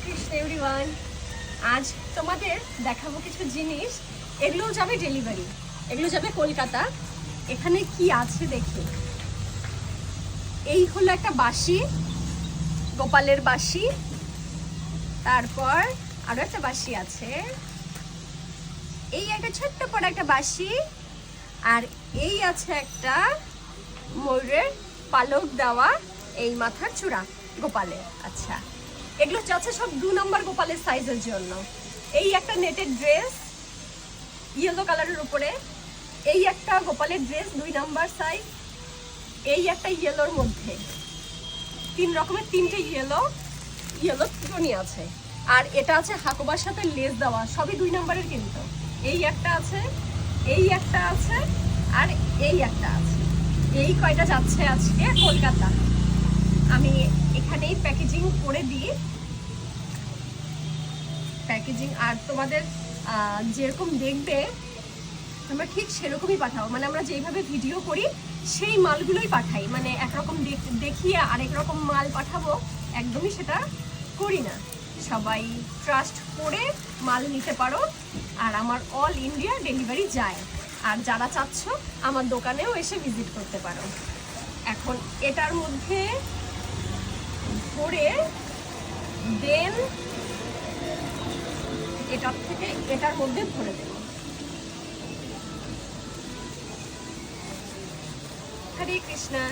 Krishna everyone. আজ তোমাদের দেখাবো কিছু জিনিস, এগুলো যাবে ডেলিভারি, এগুলো যাবে কলকাতা। এখানে কি আছে দেখি। এই হলো একটা বাঁশি, গোপালের বাঁশি। তারপর আরো একটা বাঁশি আছে, এই একটা ছোট্ট করে একটা বাঁশি। আর এই আছে একটা ময়ূরের পালক দেওয়া এই মাথার চূড়া গোপালের। আচ্ছা, এগুলো যাচ্ছে সব 2 নম্বর গোপালের সাইজের জন্য। এই একটা নেটের ড্রেস ইয়েলো কালারের উপরে, এই একটা গোপালের ড্রেস 2 নম্বর সাইজ, এই একটা ইয়েলোর মধ্যে 3 রকমের 3টে ইয়েলো টনি আছে। আর এটা আছে হাকোবার সাথে লেস দেওয়া, সবই 2 নম্বরের কিন্তু। এই একটা আছে, এই একটা আছে, আর এই একটা আছে। এই কয়টা যাচ্ছে আজকে কলকাতা। আমি এখানেই প্যাকেজিং করে দিই, প্যাকেজিং। আর তোমাদের যেরকম দেখবে আমরা ঠিক সেরকমই পাঠাবো, মানে আমরা যেইভাবে ভিডিও করি সেই মালগুলোই পাঠাই। মানে একরকম দেখিয়ে আরেক রকম মাল পাঠাবো, একদমই সেটা করি না। সবাই ট্রাস্ট করে মাল নিতে পারো, আর আমার অল ইন্ডিয়া ডেলিভারি যায়। আর যারা চাচ্ছ আমার দোকানেও এসে ভিজিট করতে পারো। এখন এটার মধ্যে ভরে দেন, এটার থেকে এটার মধ্যে ভরে দেব। হরে কৃষ্ণা।